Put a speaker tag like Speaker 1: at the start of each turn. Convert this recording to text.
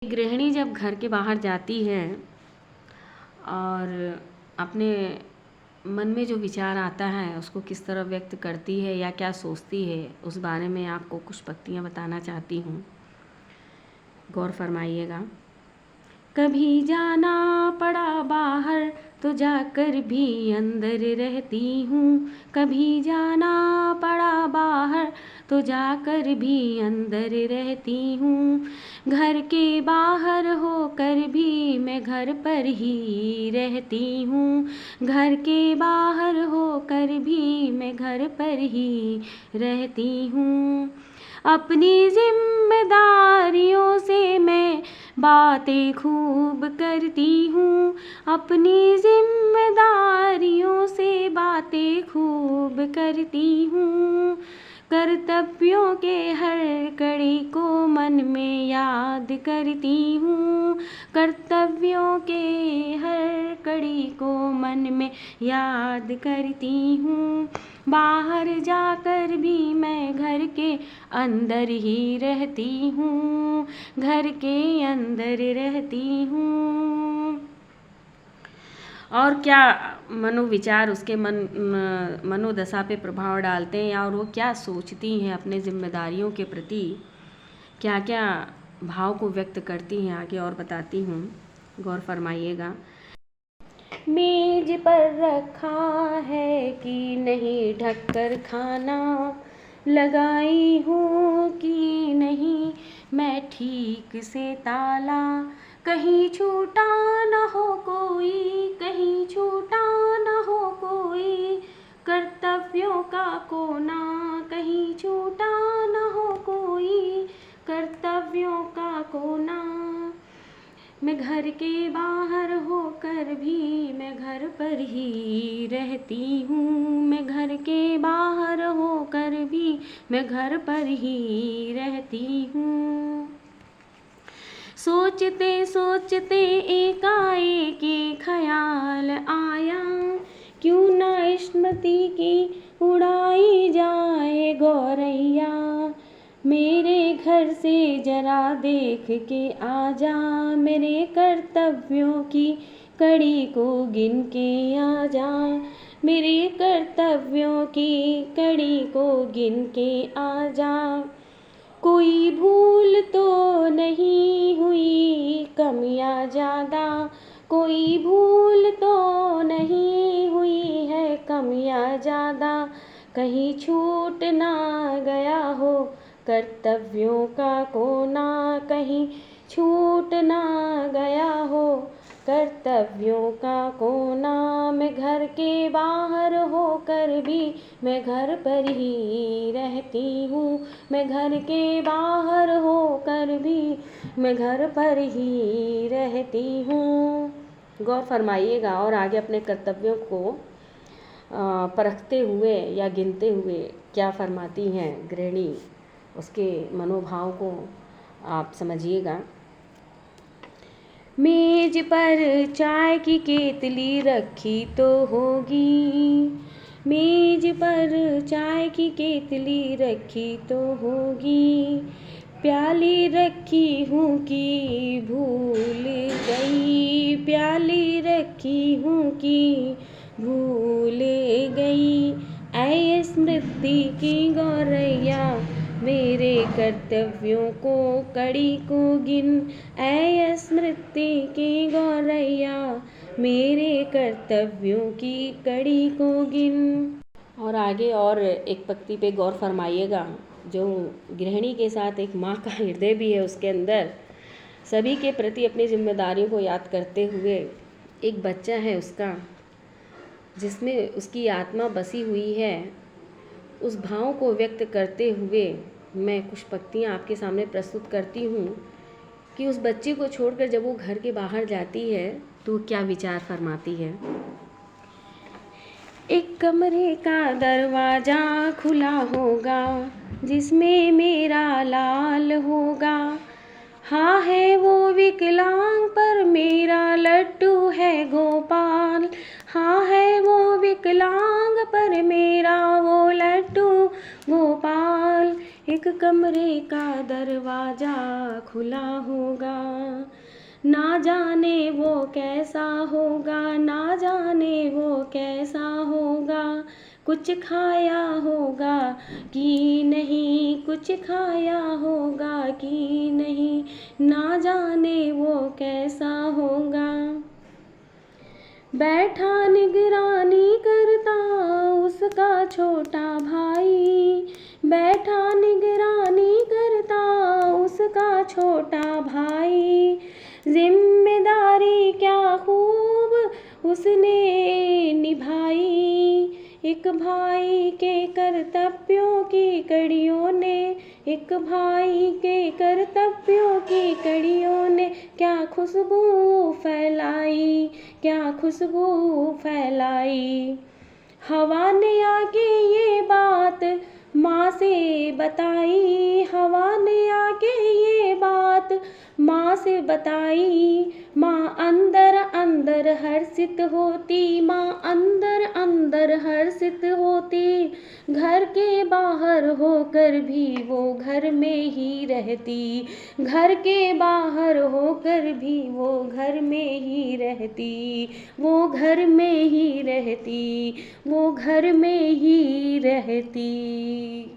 Speaker 1: गृहिणी जब घर के बाहर जाती है और अपने मन में जो विचार आता है उसको किस तरह व्यक्त करती है या क्या सोचती है, उस बारे में आपको कुछ पंक्तियाँ बताना चाहती हूँ। गौर फरमाइएगा। कभी जाना पड़ा बाहर तो जाकर भी अंदर रहती हूँ। कभी जाना पड़ा बाहर तो जाकर भी अंदर रहती हूँ। घर के बाहर होकर भी मैं घर पर ही रहती हूँ। घर के बाहर होकर भी मैं घर पर ही रहती हूँ। अपनी जिम्मेदारियों से मैं बातें खूब करती हूँ। अपनी जिम्मेदारियों से बातें खूब करती हूँ। कर्तव्यों के हर कड़ी को मन में याद करती हूँ। कर्तव्यों के हर कड़ी को मन में याद करती हूँ। बाहर जाकर भी मैं घर के अंदर ही रहती हूँ। घर के अंदर रहती हूँ। और क्या मनोविचार उसके मनोदशा पे प्रभाव डालते हैं और वो क्या सोचती हैं अपने जिम्मेदारियों के प्रति, क्या क्या भाव को व्यक्त करती हैं, आगे और बताती हूँ। गौर फरमाइएगा। मेज पर रखा है कि नहीं ढककर खाना, लगाई हूँ कि नहीं मैं ठीक से ताला। कहीं छूटा न हो कोई, कहीं छूटा न हो कोई कर्तव्यों का कोना। कहीं छूटा न हो कोई कर्तव्यों का कोना। मैं घर के बाहर होकर भी मैं घर पर ही रहती हूँ। मैं घर के बाहर होकर भी मैं घर पर ही रहती हूँ। सोचते सोचते एकाएक ख्याल आया, क्यों ना स्मृति की उड़ाई जाए गौरैया। मेरे घर से जरा देख के आजा, मेरे कर्तव्यों की कड़ी को गिन के आजा। मेरे कर्तव्यों की कड़ी को गिन के आजा। कोई भूल तो नहीं हुई कम या ज़्यादा, कोई भूल तो नहीं हुई है कम या ज़्यादा। कहीं छूट ना गया हो कर्तव्यों का कोना, कहीं छूट ना गया हो कर्तव्यों का कोना। मैं घर के बाहर होकर भी मैं घर पर ही रहती हूँ। मैं घर के बाहर होकर भी मैं घर पर ही रहती हूँ। गौर फरमाइएगा और आगे अपने कर्तव्यों को परखते हुए या गिनते हुए क्या फरमाती हैं गृहिणी, उसके मनोभाव को आप समझिएगा। मेज पर चाय की केतली रखी तो होगी, मेज पर चाय की केतली रखी तो होगी। प्याली रखी हूँ कि भूल गई, प्याली रखी हूँ कि भूल गई। ऐ स्मृति की गौरैया, मेरे कर्तव्यों को कड़ी को गिन। ऐ स्मृति की गौरैया, मेरे कर्तव्यों की कड़ी को गिन। और आगे और एक पंक्ति पे गौर फरमाइएगा, जो गृहिणी के साथ एक माँ का हृदय भी है उसके अंदर। सभी के प्रति अपनी जिम्मेदारियों को याद करते हुए एक बच्चा है उसका, जिसमें उसकी आत्मा बसी हुई है, उस भाव को व्यक्त करते हुए मैं कुछ पंक्तियाँ आपके सामने प्रस्तुत करती हूँ कि उस बच्चे को छोड़कर जब वो घर के बाहर जाती है तो क्या विचार फरमाती है। एक कमरे का दरवाज़ा खुला होगा जिसमें मेरा लाल होगा। हाँ है वो विकलांग पर मेरा लड्डू है गोपाल। हाँ है वो विकलांग पर मेरा वो लड्डू गोपाल। एक एक कमरे का दरवाजा खुला होगा, ना जाने वो कैसा होगा, ना जाने वो कैसा होगा। कुछ खाया होगा कि नहीं, कुछ खाया होगा कि नहीं, ना जाने वो कैसा होगा। बैठा निगरानी करता उसका छोटा भाई, बैठा निगरानी करता उसका छोटा भाई। जिम्मेदारी क्या खूब उसने निभाई, एक भाई के कर्तव्यों की कड़ियों ने, एक भाई के कर्तव्यों की कड़ियों ने क्या खुशबू फैलाई, क्या खुशबू फैलाई। हवा ने आके ये बात माँ से बताई, हवा ने आके ये बात माँ से बताई। माँ अंदर अंदर हर्षित होती, माँ अंदर अंदर हर्षित होती। घर के बाहर होकर भी वो घर में ही रहती, घर के बाहर होकर भी वो घर में ही रहती, वो घर में ही रहती, वो घर में ही रहती।